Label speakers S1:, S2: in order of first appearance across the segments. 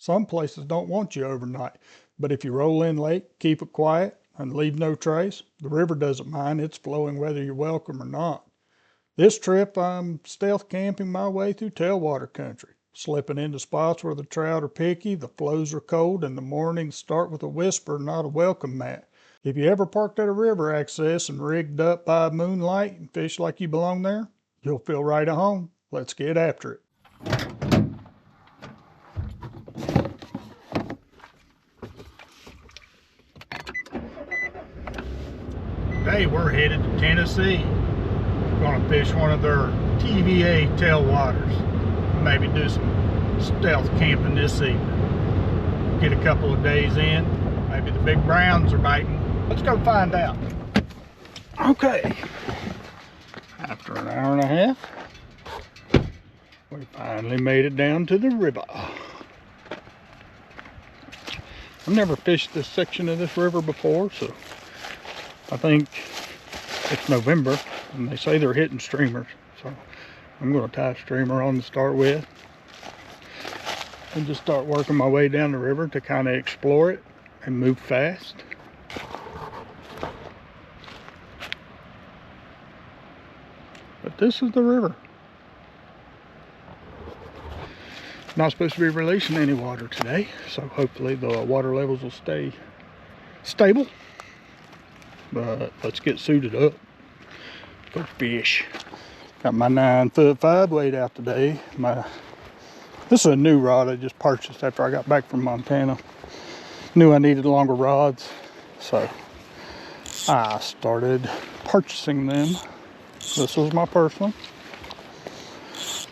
S1: Some places don't want you overnight, but if you roll in late, keep it quiet, and leave no trace, the river doesn't mind. It's flowing whether you're welcome or not. This trip, I'm stealth camping my way through tailwater country, slipping into spots where the trout are picky, the flows are cold, and the mornings start with a whisper, not a welcome mat. If you ever parked at a river access and rigged up by moonlight and fish like you belong there, you'll feel right at home. Let's get after it. Today we're headed to Tennessee. We're going to fish one of their TVA tailwaters. Maybe do some stealth camping this evening. Get a couple of days in. Maybe the big browns are biting. Let's go find out. Okay. After an hour and a half, we finally made it down to the river. I've never fished this section of this river before, so I think it's November and they say they're hitting streamers. So I'm going to tie a streamer on to start with and just start working my way down the river to kind of explore it and move fast. But this is the river. Not supposed to be releasing any water today, so hopefully the water levels will stay stable. But let's get suited up. Go fish. Got my 9'5" weight out today. This is a new rod I just purchased after I got back from Montana. Knew I needed longer rods, so I started purchasing them. This was my first one,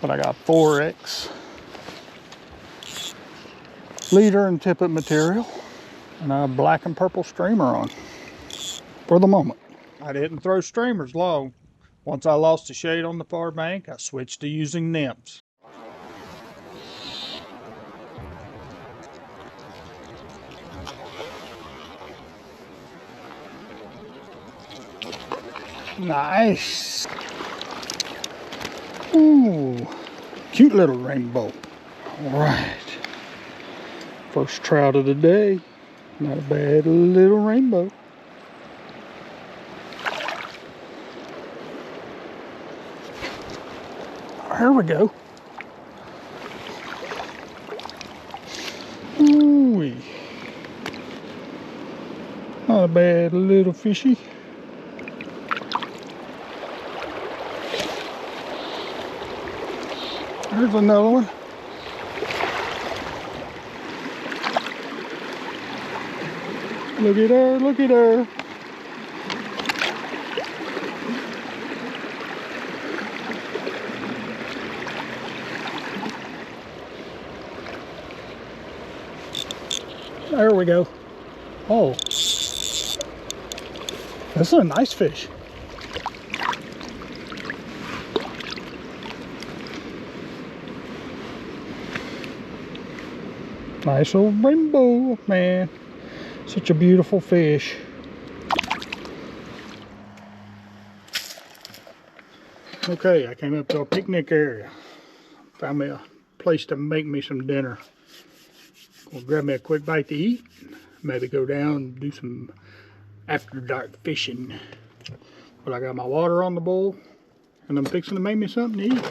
S1: but I got 4X leader and tippet material and a black and purple streamer on for the moment. I didn't throw streamers long. Once I lost the shade on the far bank, I switched to using nymphs. Nice. Ooh, cute little rainbow. All right. First trout of the day. Not a bad little rainbow. Here we go. Ooh-wee. Not a bad little fishy. Here's another one. Look at her, look at her. There we go. Oh, this is a nice fish. Nice old rainbow, man. Such a beautiful fish. Okay, I came up to a picnic area. Found me a place to make me some dinner. Gonna grab me a quick bite to eat. Maybe go down and do some after dark fishing. But I got my water on the boil and I'm fixing to make me something to eat.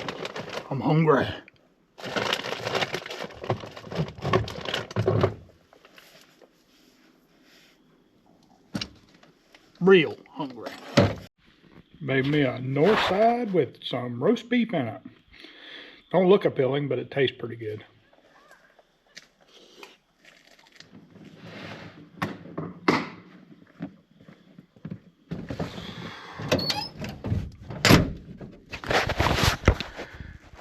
S1: I'm hungry. Real hungry. Made me a north side with some roast beef in it. Don't look appealing, but it tastes pretty good.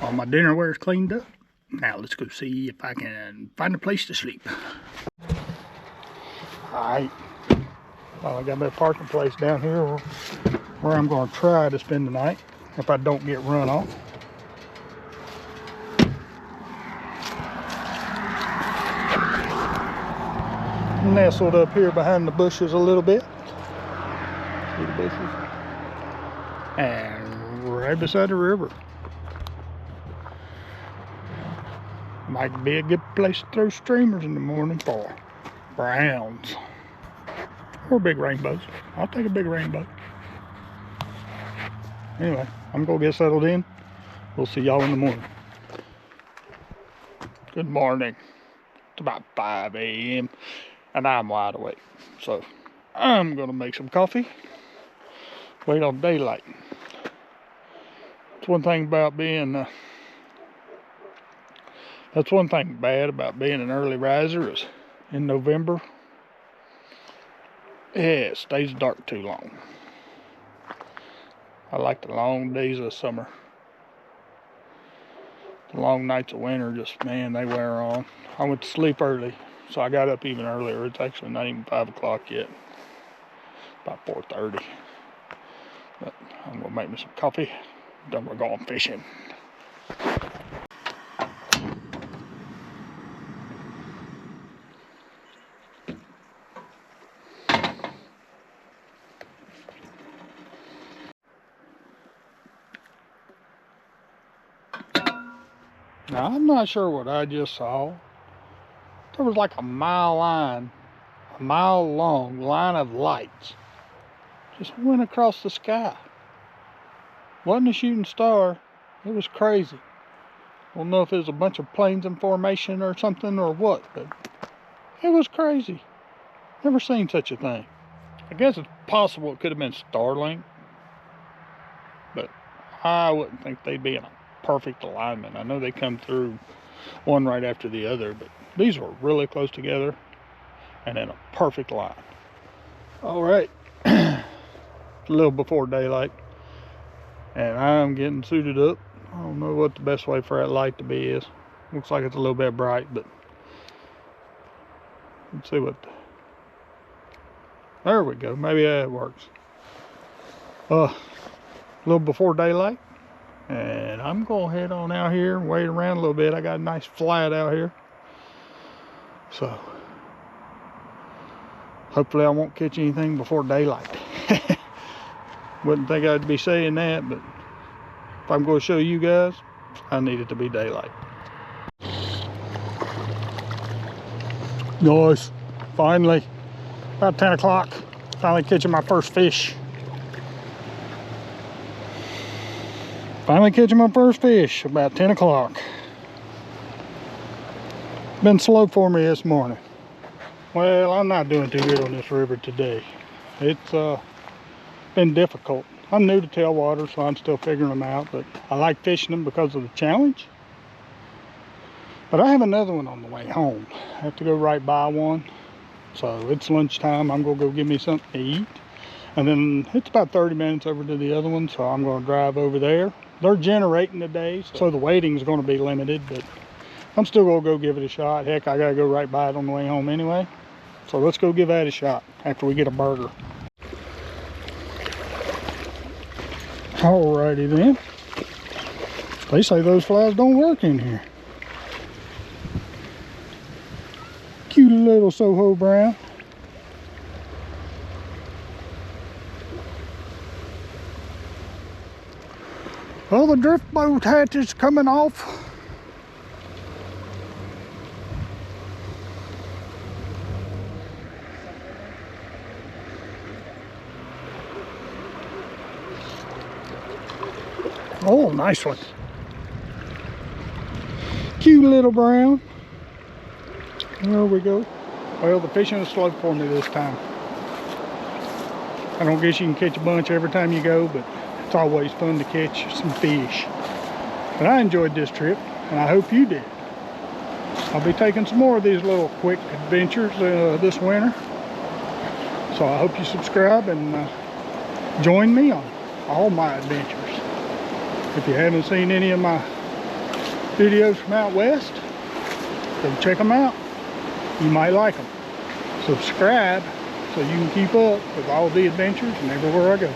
S1: All my dinnerware is cleaned up. Now let's go see if I can find a place to sleep. Alright. Well, I got my parking place down here where I'm going to try to spend the night if I don't get run off. Nestled up here behind the bushes a little bit. See the bushes? And right beside the river. Might be a good place to throw streamers in the morning for browns. Or big rainbows. I'll take a big rainbow. Anyway, I'm gonna get settled in. We'll see y'all in the morning. Good morning. It's about 5 a.m. and I'm wide awake. So I'm gonna make some coffee. Wait on daylight. It's one thing about being that's one thing bad about being an early riser is in November, it stays dark too long. I like the long days of summer. The long nights of winter just, man, they wear on. I went to sleep early, so I got up even earlier. It's actually not even 5 o'clock yet. About 4:30. But I'm gonna make me some coffee. Then we're going fishing. Now, I'm not sure what I just saw. There was like a mile long line of lights. Just went across the sky. Wasn't a shooting star. It was crazy. I don't know if it was a bunch of planes in formation or something or what, but it was crazy. Never seen such a thing. I guess it's possible it could have been Starlink, but I wouldn't think they'd be in a perfect alignment. I know they come through one right after the other, but these were really close together and in a perfect line. All right, a little before daylight, and I'm getting suited up. I don't know what the best way for that light to be is. Looks like it's a little bit bright, but let's see what. There we go. Maybe that works. A little before daylight. And I'm going to head on out here and wait around a little bit. I got a nice flat out here. So, hopefully I won't catch anything before daylight. Wouldn't think I'd be saying that, but if I'm going to show you guys, I need it to be daylight. Nice. Finally, about 10 o'clock, finally catching my first fish. Finally catching my first fish about 10 o'clock. Been slow for me this morning. Well, I'm not doing too good on this river today. It's been difficult. I'm new to tailwater, so I'm still figuring them out, but I like fishing them because of the challenge. But I have another one on the way home. I have to go right by one. So it's lunchtime. I'm gonna go get me something to eat. And then it's about 30 minutes over to the other one, so I'm gonna drive over there. They're generating today, so the waiting is going to be limited, but I'm still going to go give it a shot. Heck, I got to go right by it on the way home anyway. So let's go give that a shot after we get a burger. Alrighty then. They say those flies don't work in here. Cute little Soho brown. Well, the drift boat hatch is coming off. Oh, nice one. Cute little brown. There we go. Well, the fishing is slow for me this time. I don't guess you can catch a bunch every time you go, but it's always fun to catch some fish. But I enjoyed this trip, and I hope you did. I'll be taking some more of these little quick adventures this winter. So I hope you subscribe and join me on all my adventures. If you haven't seen any of my videos from out west, go check them out. You might like them. Subscribe so you can keep up with all the adventures and everywhere I go.